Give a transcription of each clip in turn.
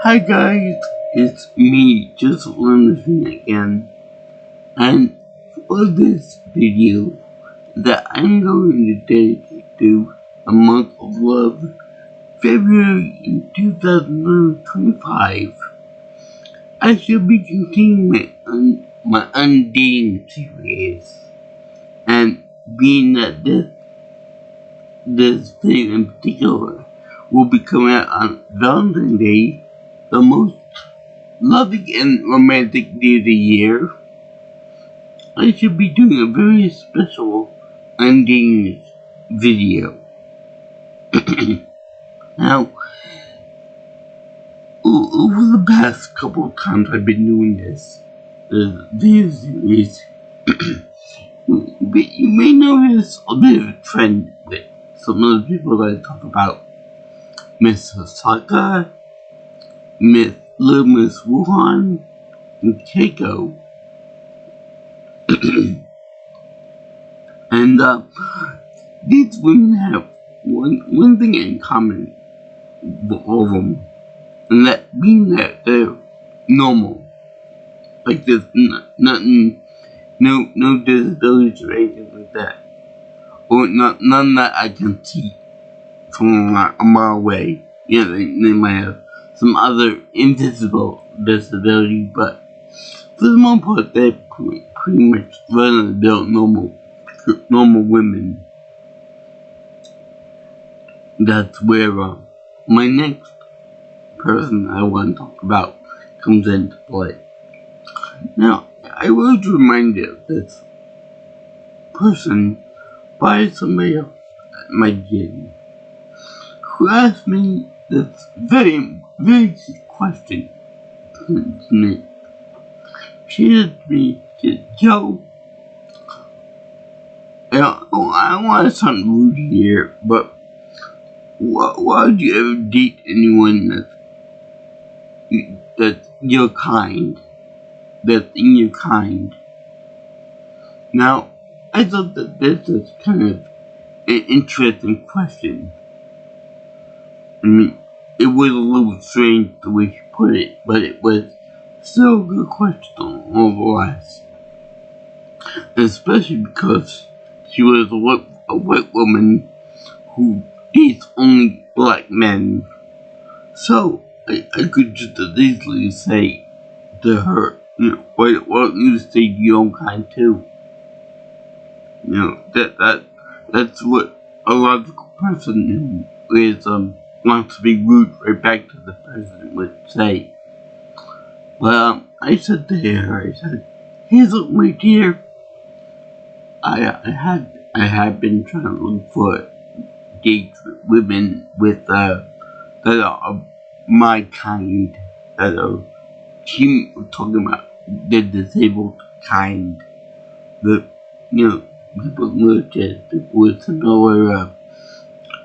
Hi guys, it's me, just Landriscina again, and for this video that I'm going to dedicate to a month of love, February in 2025, I shall be continuing my undating series, and being that this video in particular will be coming out on Valentine's Day, the most loving and romantic day of the year, I should be doing a very special ending video. Now, over the past couple of times I've been doing this video series, but you may notice a bit of a trend with some of the people that I talk about. Miss Osaka, Little Miss Wuhan, and Keiko. And these women have one thing in common with all of them, and that being that they're normal. Like there's nothing, no disabilities or anything like that, or none that I can see from a mile away. You know, they might have some other invisible disability, but for the most part, they're pretty much run-of-the-mill normal women. That's where my next person I want to talk about comes into play. Now, I was reminded of this person by somebody else at my gym who asked me this very, very key question to me. She said to me, Joe, I don't want to sound rude here, but why would you ever date anyone that's your kind, that's in your kind? Now, I thought that this is kind of an interesting question. I mean, it was a little strange the way she put it, but it was still a good question nonetheless. Especially because she was a white woman who dates only black men. So, I could just as easily say to her, you know, why don't you stay your own kind too? You know, that's what a logical person who is, wants to be rude right back to the person would say. But, I said to her, I said, hey look my dear, I had been trying to look for dates with women with that are my kind, that are talking about the disabled kind, the people with similar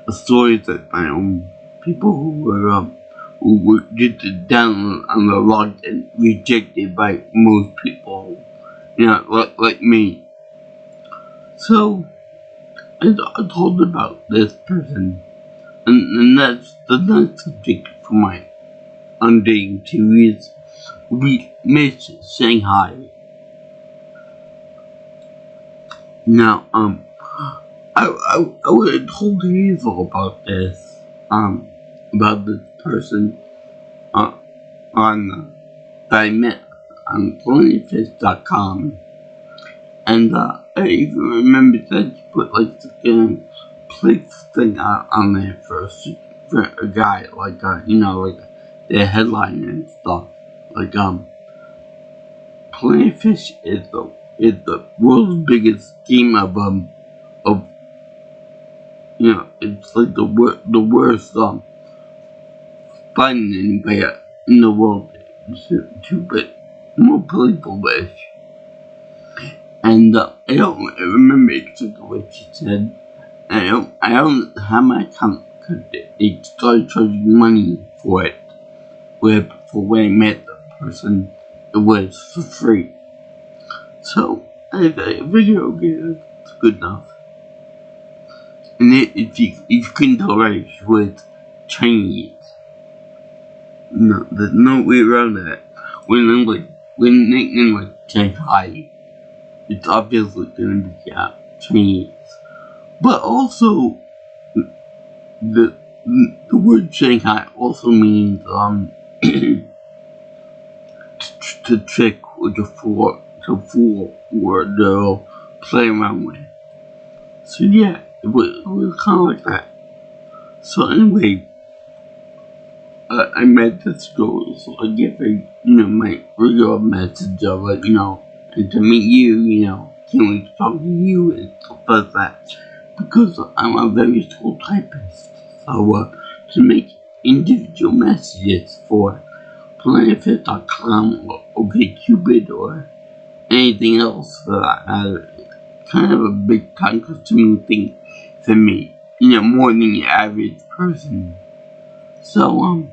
stories like my own, people who were just down on the luck and rejected by most people, like me. So, I told about this person, and that's the next subject for my undating series will be Miss Shanghai. Now, I would have told Hazel about this, person, that I met on PlentyFish.com. And I even remember that you put like the place thing on there for a guy, like like the headline and stuff. Like Plenty Fish is the world's biggest game of it's like the worst finding anybody in the world to but more people-ish. And I don't remember exactly what she said. I don't have my account because they started charging money for it. For when I met the person, it was for free. So I figured, okay, that's good enough. And if you couldn't tell, right, she was Chinese. No, there's no way around that. When in like Shanghai, it's obviously gonna be Chinese. But also the the word Shanghai also means to trick or to fool or to play around with. So yeah, it was kind of like that. So anyway, I met this girl, so I get my regular message of like, and to meet you, can't wait to talk to you and stuff like that. Because I'm a very slow typist, so to make individual messages for PlanetFit.com or OkCupid or anything else for that matter, kind of a big time-consuming thing for me, more than the average person. So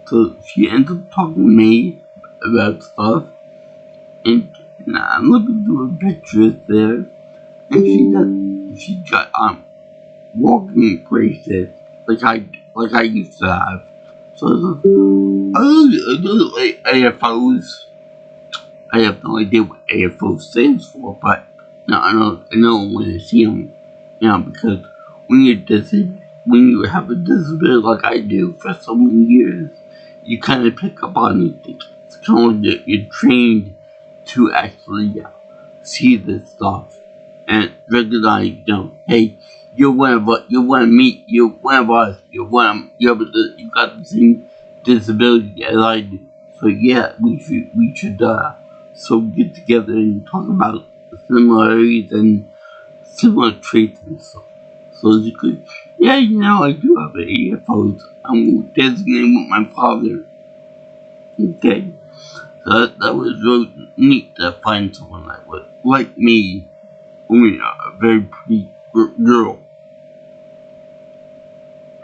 so she ends up talking to me about stuff, and I'm looking through her pictures there, and she got walking braces like I used to have. So I was like AFOs. I have no idea what AFO stands for, but I know when I see them, because when when you have a disability like I do for so many years, you kind of pick up on it. It's kind of like you're trained to actually see this stuff and recognize, hey, you're one of us, you're one of me, you're one of us, you got the same disability as I do. So yeah, we should so get together and talk about similarities and similar traits and stuff. So you could, yeah, I do have an AFO. I'm designated with my father. Okay. So that was really neat to find someone that was like me. A very pretty girl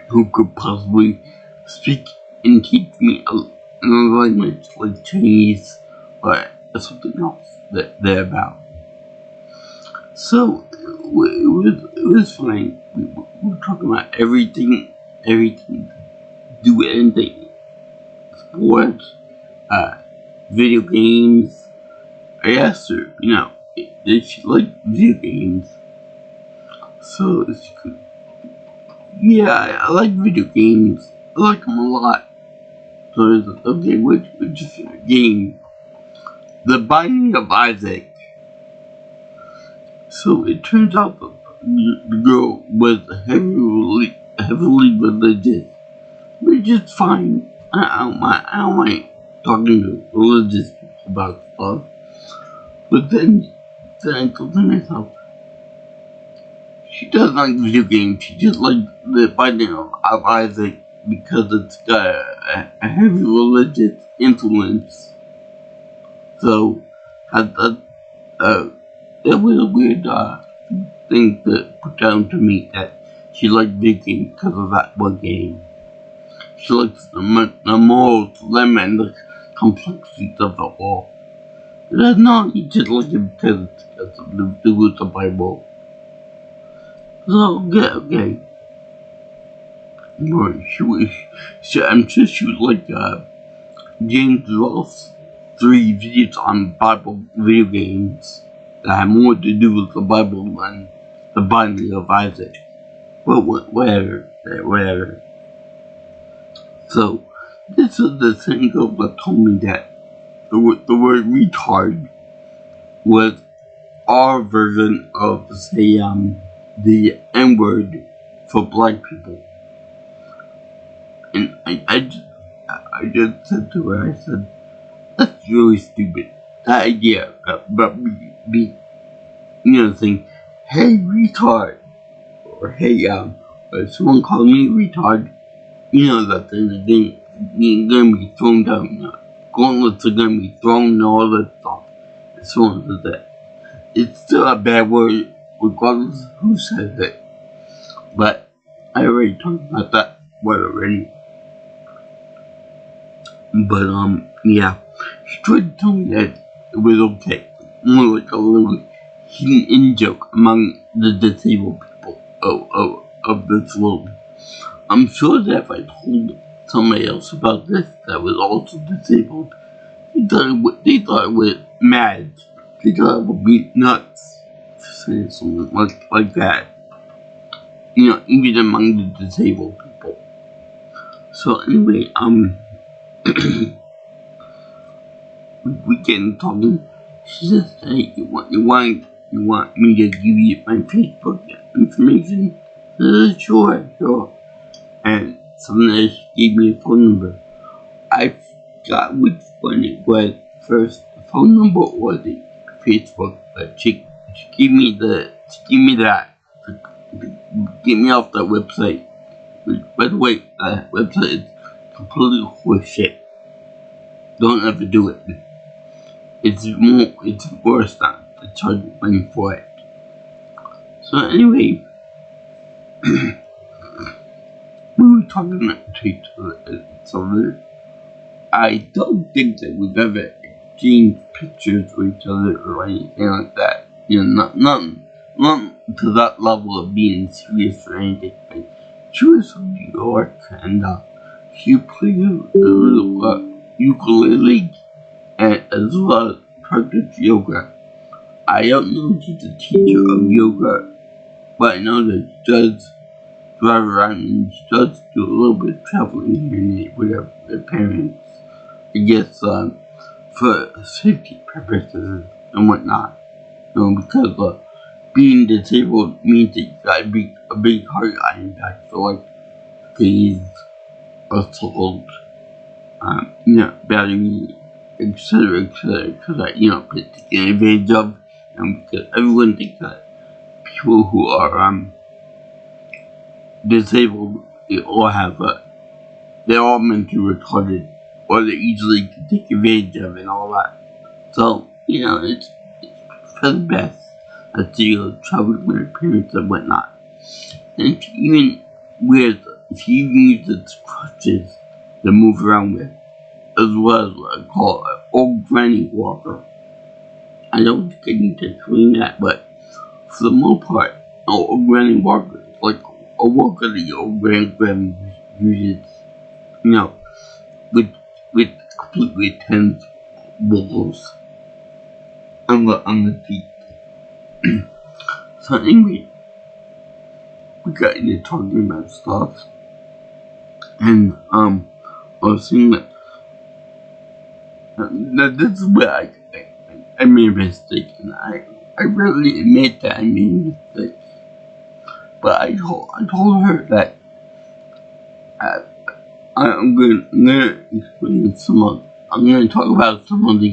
who could possibly speak and teach me another language like Chinese or something else that they're about. So it was fine. We were talking about everything, do anything, sports, video games. I asked her, did she like video games? So she could, yeah, I like video games. I like them a lot. So I was like, okay, which game? The Binding of Isaac. So it turns out the girl was heavily religious, which is fine. I don't mind talking to religious people about stuff. But then I thought to myself, she doesn't like video games. She just likes the Binding of Isaac because it's got a heavy religious influence. So that was a weird thing to put down to me that she liked video games because of that one game. She likes the moral dilemma and the complexities of it all. No, you just like it because it's got something to do with the Bible. So, okay. But I'm sure she was like James Ross 3 videos on Bible video games that have more to do with the Bible than the Binding of Isaac. Well, whatever. So, this is the same girl that told me that the word retard was our version of, say, the N-word for black people. And I just said to her, I said, that's really stupid. That idea about me, saying, hey, retard, or hey, if someone called me retard, that they're gonna be thrown down, gauntlets are gonna be thrown and all that stuff. If someone says that. It's still a bad word, regardless of who says it. But I already talked about that word already. But yeah, she tried to tell me that it was okay, more like a little hidden in joke among the disabled people of this world. I'm sure that if I told somebody else about this that was also disabled, they thought it was mad. They thought it would be nuts to say something like that. Even among the disabled people. So anyway, we get talking. She says, "Hey, you want me to give you my Facebook information?" I said, sure. And someone else gave me a phone number. I forgot which one it was first, the phone number or the Facebook. But she gave me that. Get me off that website. By the way, that website is completely horseshit. Don't ever do it. It's worse than to charge money for it. So anyway, we were talking to each other. I don't think that we've ever exchanged pictures with each other or anything like that. Not to that level of being serious or anything. But she was from New York and she played a little ukulele and as well as practice yoga. I don't know if she's a teacher of yoga, but I know that she does drive around and she does do a little bit of traveling here and there with her parents. I guess for safety purposes and whatnot. Because being disabled means that you got a big heart impact for like phase, assault, battery, etc. Because get taken advantage of, and because everyone thinks that people who are disabled, they're all mentally retarded, or they're easily to take advantage of and all that. So, it's for the best that you travel with your parents and whatnot. And she even uses crutches to move around with, as well as what I call an old granny walker. I don't think I need to explain that, but for the most part, an old granny walker is like a walker that your old grandma uses, with completely tense wobbles on the feet. So anyway, we got into talking about stuff, and I was saying that this is where I made a mistake, and I really admit that I made a mistake. But I told her that I'm gonna explain I'm gonna talk about some of the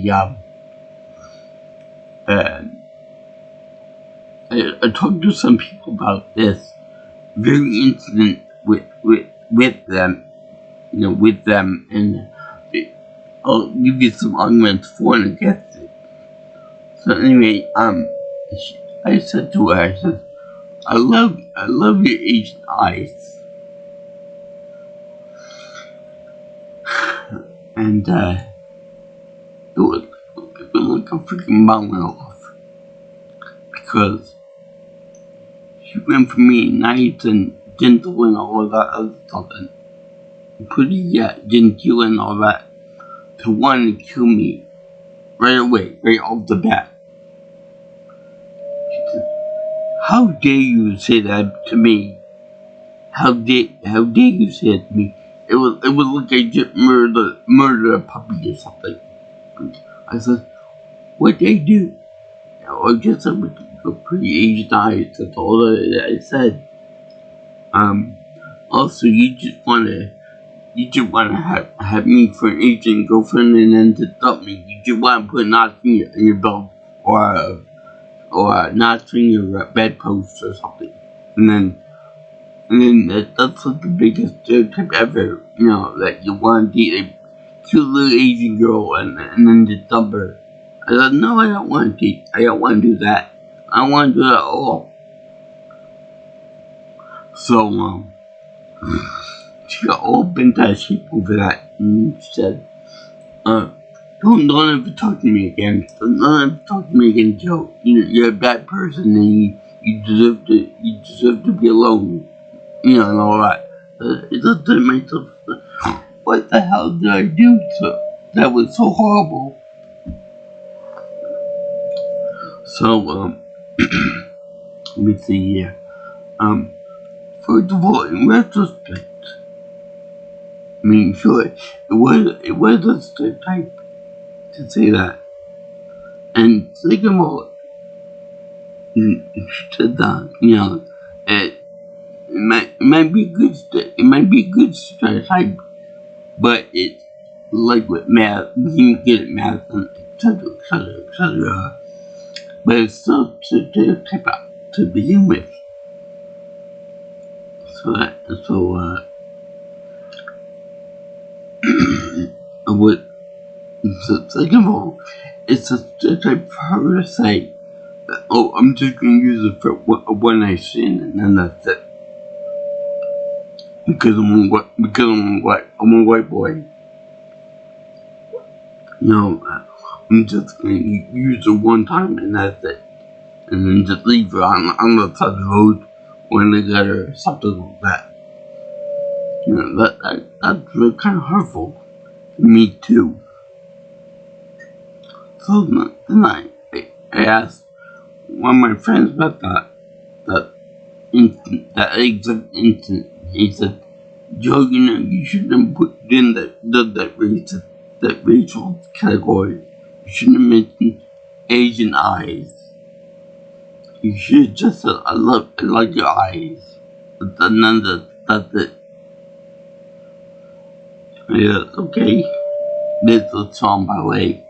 I talked to some people about this very incident with them, and I'll give you some arguments for and against it. So anyway, I said to her, I said, I love your Asian eyes, and it was like a freaking mountain off, because she went from being nice and gentle and all of that other stuff, and pretty genteel and all that, to wanting to kill me right away, right off the bat. She said, "How dare you say that to me? How dare you say it to me? It was like I just murdered a puppy or something." I said, "What did I do?" I just said with the pretty Asian eyes. That's all that I said. Also, you just wanna have me for an Asian girlfriend and then to dump me. You just wanna put a notch in your belt or a notch in your bedpost or something, and then that's like the biggest stereotype ever. That you want to date a cute little Asian girl and then just dump her. I said, no, I don't want to date. I don't want to do that. I don't want to do that at all. So, she got all bent out of shape over that, and she said, don't ever talk to me again. Don't ever talk to me again, Joe. You're a bad person, and you deserve to be alone. And all that. It looked at myself, what the hell did I do to that was so horrible? So, let me see here. First of all, in retrospect, I mean, sure, it was a stereotype to say that. And second of all, it might be good, it might be a good stereotype, but it's like with math, you can get at math and etc., etc., etc. But it's still a stereotype to begin with. So, what, so second of all, it's a stereotype for her to say, oh, I'm just gonna use it for one night stand and then that's it. Because I'm a white boy. I'm just gonna use it one time and that's it. And then just leave her on the side of the road when they got her or something like that. That's really kind of hurtful to me too. So then I asked one of my friends about that exact instant. He said, Joe, you shouldn't have put in that racial category. You shouldn't have mentioned Asian eyes. You should just said, I like your eyes. And then that's it. Yeah, okay. That's a song, by the way.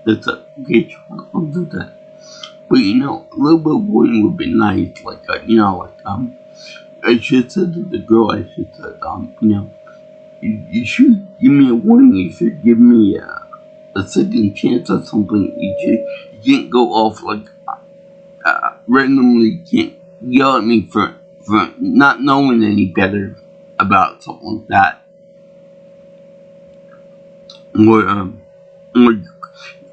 That's a okay, I'll do that. But a little bit of warning would be nice. I should say to the girl, you should give me a warning. You should give me a second chance or something. You can't go off randomly. You can't yell at me for not knowing any better about something like that. Or you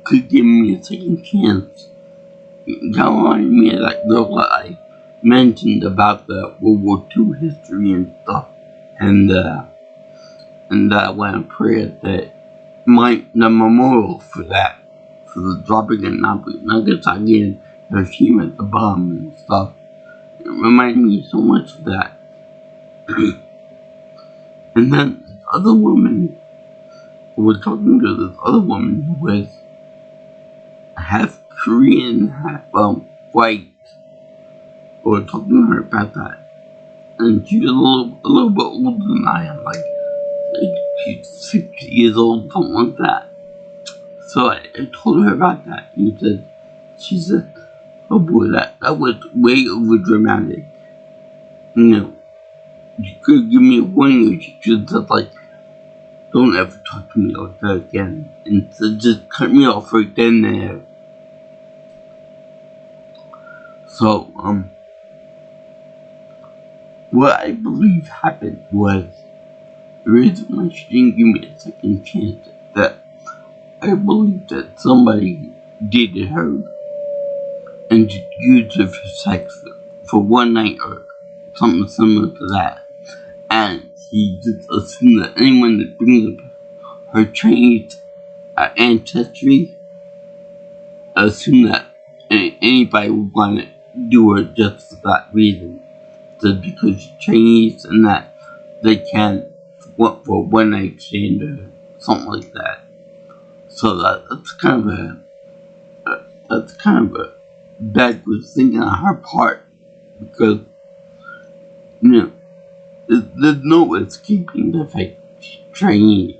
could give me a second chance. Don't mind me that girl that I mentioned about the World War II history and stuff, and I want to pray that the memorial for that, for the dropping of Nagasaki and Hiroshima at the bomb and stuff, it reminded me so much of that. And then this other woman, was talking to this other woman who was half Korean, half white. We were talking to her about that, and she was a little bit older than I am, like she's 60 years old, something like that. So I told her about that, and she said, oh boy, that was way over dramatic. You could give me a warning, or she should just don't ever talk to me like that again, and just cut me off right then and there. So, what I believe happened was, the reason why she didn't give me a second chance is that I believe that somebody dated her and just used her for sex for one night or something similar to that. And she just assumed that anyone that brings up her Chinese ancestry assumed that anybody would want to do her just for that reason. Just because she's Chinese and that they can't want for one night stand or something like that. So that's kind of a backwards thinking on her part, because there's no escaping the fact she's Chinese.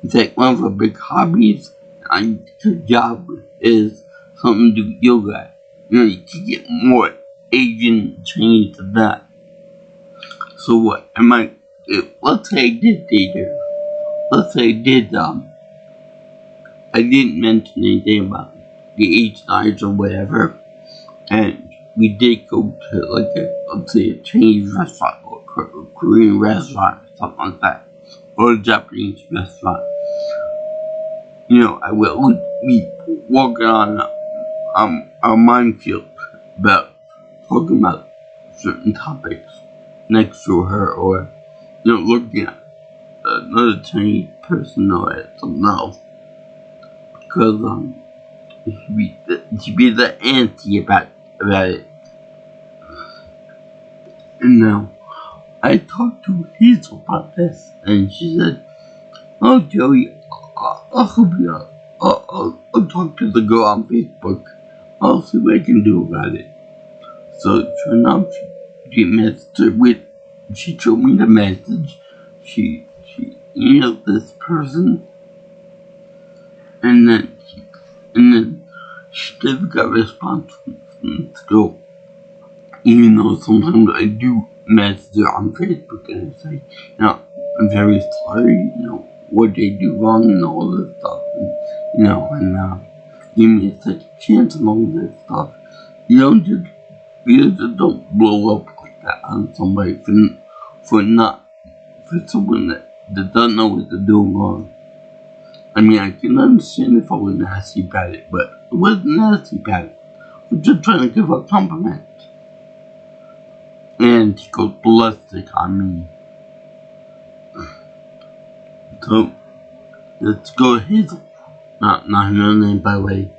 In fact, one of her big hobbies and her job is something to do with yoga. You can get more Asian Chinese than that. So what? Let's say I did date her. Let's say I didn't mention anything about the Asian eyes or whatever, and we did go to let's say a Chinese restaurant or a Korean restaurant or something like that, or a Japanese restaurant. I would be walking on our minefield about talking about certain topics next to her, or looking at another Chinese person or at something else. Because, she'd be the antsy about it. And now, I talked to Hazel about this, and she said, "Oh, Joey, I'll help you out. I'll talk to the girl on Facebook. I'll see what I can do about it." So, sure enough, she messaged her with, she showed me the message. She emailed this person, and then she never got a response from this girl. Even though sometimes I do message her on Facebook and I say, I'm very sorry, what they do wrong and all this stuff, and give me a second chance and all this stuff. You just don't blow up like that on somebody for someone that doesn't know what they're doing wrong. I mean, I can understand if I was nasty about it, but it wasn't nasty about it. I was just trying to give her a compliment. And she goes ballistic on me. So, let's go Hazel. Not her name, by the way.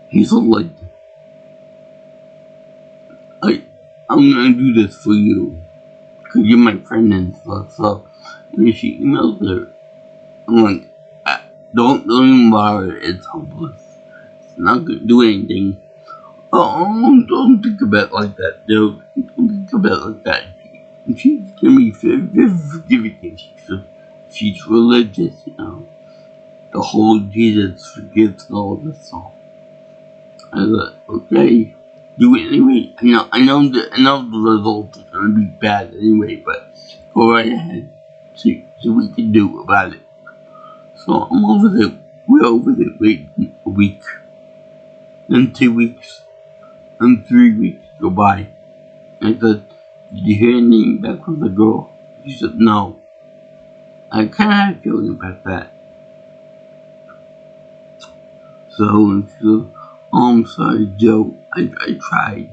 Hazel, like, I'm gonna do this for you. Because you're my friend and stuff. So, and she emails her. I'm like, don't even bother. It's hopeless. It's not gonna do anything. Oh, don't think about it like that, dude. Don't think about it like that. She's gonna be very forgiving. She's religious, The whole Jesus forgives and all this stuff. I was like, okay, do it anyway. I know the results are gonna be bad anyway, but go right ahead. See what we can do about it. So we're over there waiting a week. Then 2 weeks. And 3 weeks go by. I said, "Did you hear anything back from the girl?" She said, "No." I kind of had a feeling about that. So she said, "Oh, I'm sorry, Joe. I tried."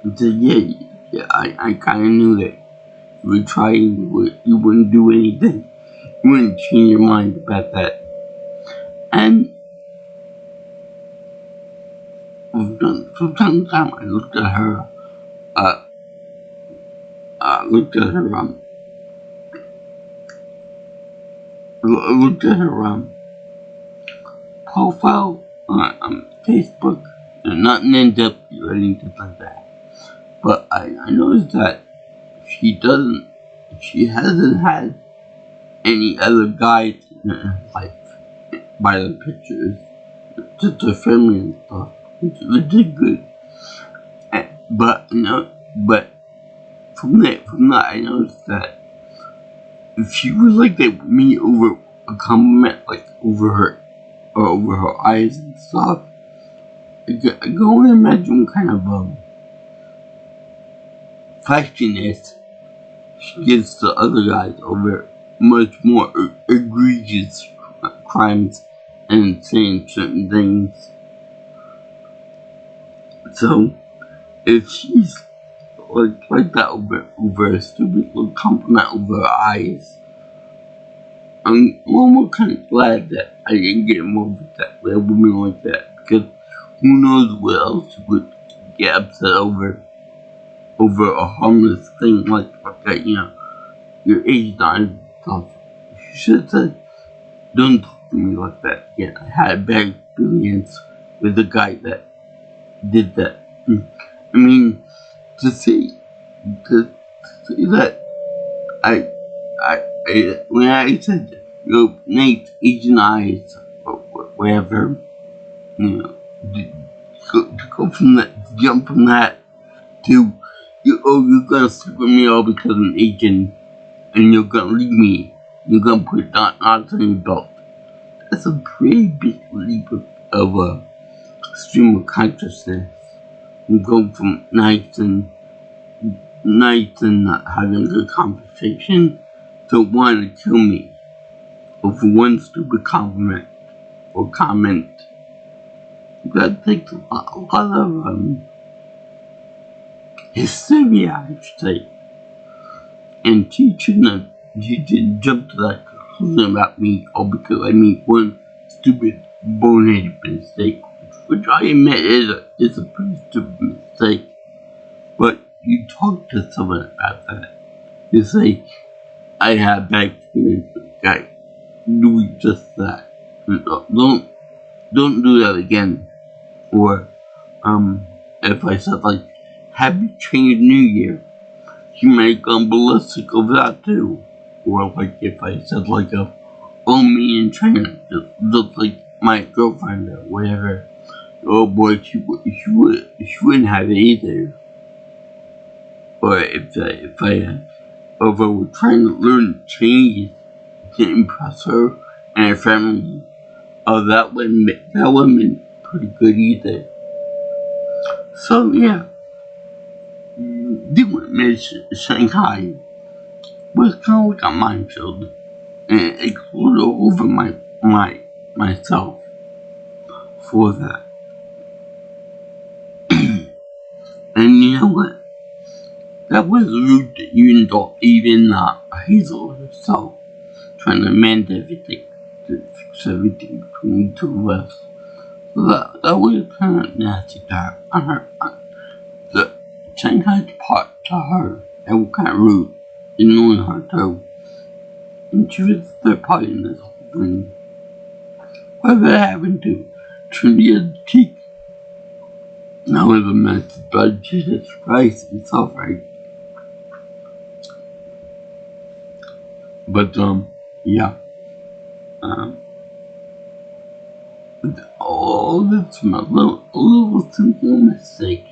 I said, "Yeah, I kind of knew that. You were trying, you wouldn't do anything. You wouldn't change your mind about that." And from time to time, I looked at her profile on Facebook, not named deputy or anything like that. But I noticed that she hasn't had any other guys in her life by the pictures, just her family and stuff, which is good. But from that I noticed that if she was like that with me over a compliment, like over her eyes and stuff, I can only imagine what kind of flashiness she gives to other guys over much more egregious crimes and saying certain things. So if she's like that over a stupid little compliment over her eyes, I'm almost kind of glad that I didn't get involved with that, with a woman like that, because who knows what else would get upset over a harmless thing like that, your age and stuff. You should have said, "Don't talk to me like that again. I had a bad experience with the guy that did that." I mean, to say that when I said, Nate, Asian eyes, or whatever, to go from that, jump from that to, you're gonna sleep with me all because I'm Asian, and you're gonna leave me, you're gonna put knots on your belt. That's a pretty big leap of stream of consciousness. You go from nice and having a good conversation to wanting to kill me over one stupid compliment or comment. That takes a lot of hysteria, I should say. And she didn't jump to that conclusion about me all because I made one stupid boneheaded mistake, which I admit is a pretty stupid mistake. But you talk to someone about that. You say, I have bad experience with a guy doing just that. Don't do that again. Or if I said like Happy Chinese New Year, he might have gone ballistic over that too. Or like if I said like oh me in China just looked like my girlfriend or whatever. Oh boy, she wouldn't have it either. Or if I were trying to learn Chinese to impress her and her family, oh that wouldn't be pretty good either. So yeah, doing Miss Shanghai was kind of like a minefield, and it exploded over myself for that. And you know what? That was rude that you even Hazel herself trying to mend everything, to fix everything between the two of us. So that was kind of nasty to her, on her, the Shanghai's part to her. That was kind of rude, ignoring her too. And she was the third party in this whole thing. Whatever happened to Trinia's cheek? That was a mess, but Jesus Christ and suffering. But yeah. All this from a little simple mistake.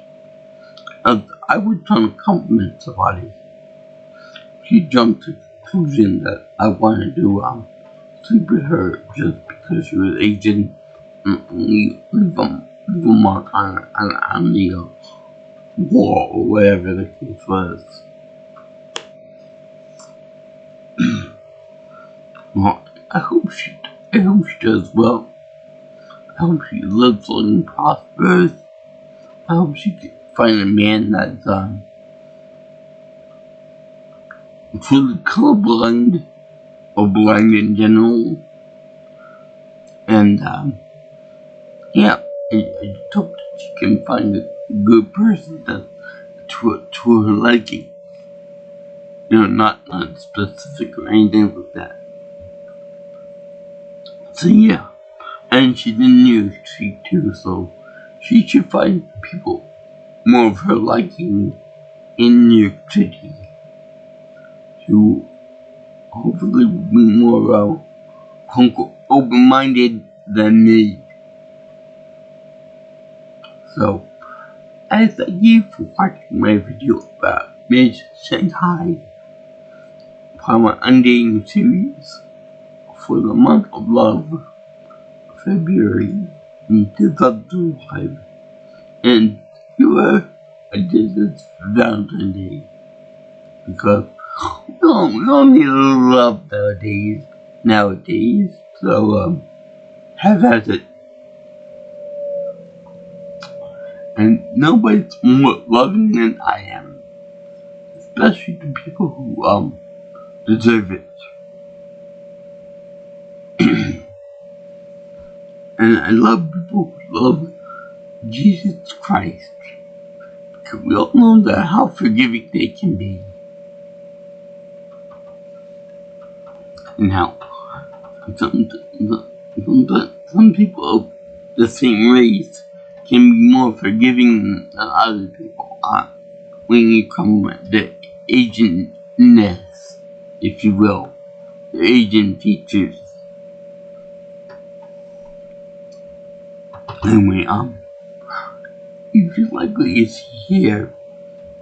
I was trying to compliment somebody. She jumped to the conclusion that I wanted to sleep with her just because she was Asian and leave a mark on the wall or whatever the case was. Well, I hope she does well. I hope she lives long and prospers. I hope she can find a man that's fully colorblind or blind in general. And yeah, I hope that she can find a good person that to her liking. You know, not specific or anything like that. So yeah, and she's in New York City too, so she should find people more of her liking in New York City who hopefully will be more open-minded than me. So, I thank you for watching my video about Miss Shanghai from my undating series for the month of love, February in 2005. And here I did this for Valentine's Day because we don't need a little love nowadays. So have at it. And nobody's more loving than I am, especially the people who deserve it. And I love people who love Jesus Christ, because we all know that how forgiving they can be, and how some people of the same race can be more forgiving than other people when you come with the Asianness, if you will, the Asian features. Anyway, if you like what you see here,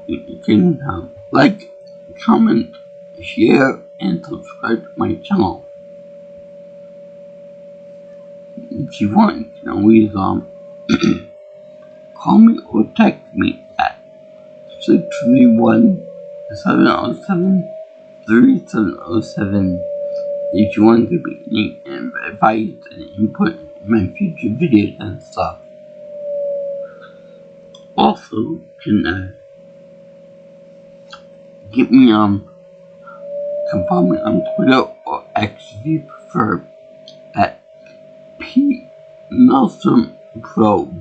you can like, comment, share, and subscribe to my channel. If you want, you can always call me or text me at 631-707-3707 if you want to be any advice and input in my future videos and stuff. Also, you can get me can follow me on Twitter or X if you prefer at P Nelson Pro.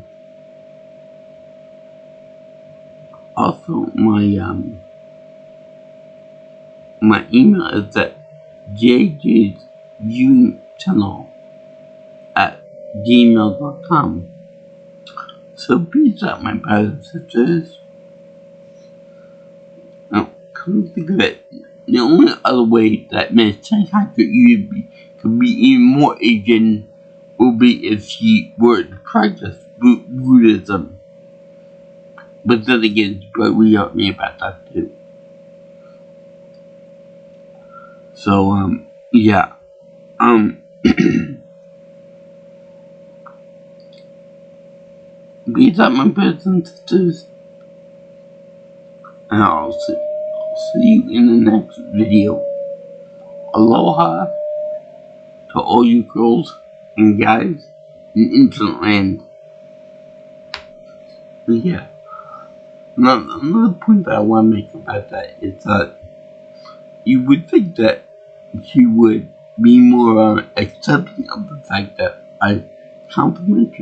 Also, my email is at jjviewingchannel at gmail.com. So peace out, my brothers and sisters. Now, come to think of it, the only other way that Miss Shanghai could be even more Asian would be if she were to practice Buddhism. But then again, but we are me about that too. So, yeah. Peace out, my brothers and sisters. And I'll see you in the next video. Aloha to all you girls and guys in Internet land. Yeah. Another point that I want to make about that is that you would think that she would be more accepting of the fact that I compliment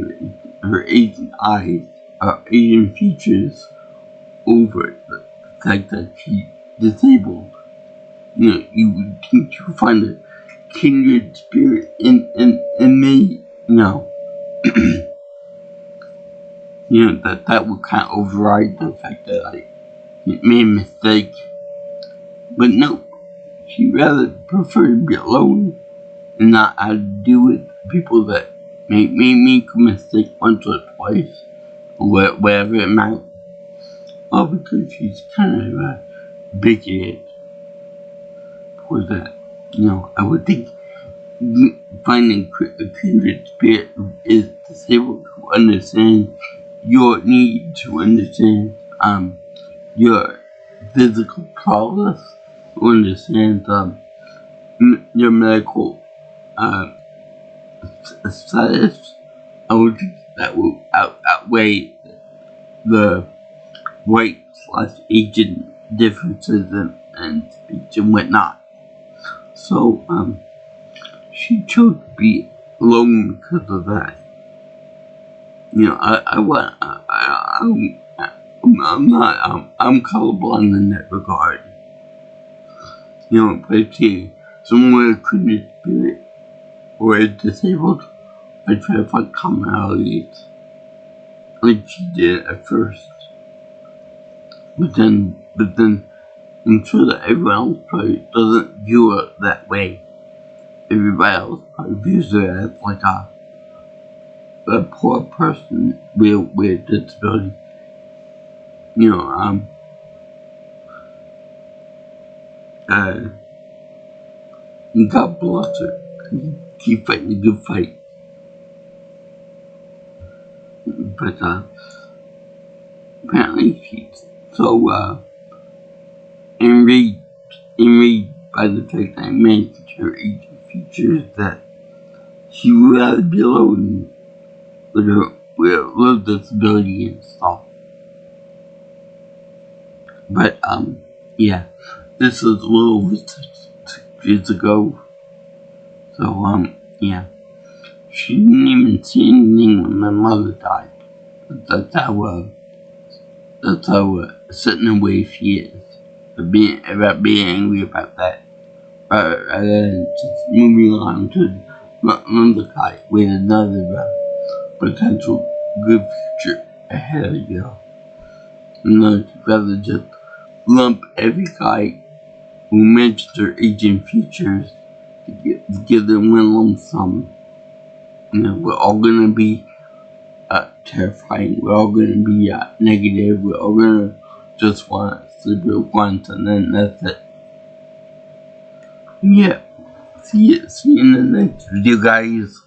her Asian eyes, or Asian features, over the fact that she's disabled. You know, you would think you would find a kindred spirit in me, you know. You know, that would kind of override the fact that I made a mistake. But no, she'd rather prefer to be alone and not have to deal with people that make a mistake once or twice, or whatever it might. All because she's kind of bigoted for that. You know, I would think finding a kindred spirit who is disabled to understand your need, to understand your physical problems, to understand your medical status. I would think that would outweigh the white/Asian differences and speech and whatnot. So she chose to be alone because of that. You know, I'm colorblind in that regard. You know, but if someone with a kindred spirit or is disabled, I try to find commonalities, like she did at first. But then I'm sure that everyone else probably doesn't view her that way. Everybody else probably views her as like a poor person with disability. You know, God bless her. Keep fighting the good fight. But apparently she's so enraged by the fact that I mentioned her Asian features that she would rather be alone with her little disability and stuff. But yeah, this was a little over 6 years ago. So yeah, she didn't even see anything when my mother died. That's how set in the way she is. About being angry about that. Rather than just moving on to another guy with another potential good future ahead of you. No, rather just lump every guy who mentions their Asian features to give them one lump sum. You know, we're all gonna be terrifying. We're all gonna be negative. We're all gonna just want to sleep at once, and then that's it. Yeah. See you in the next video, guys.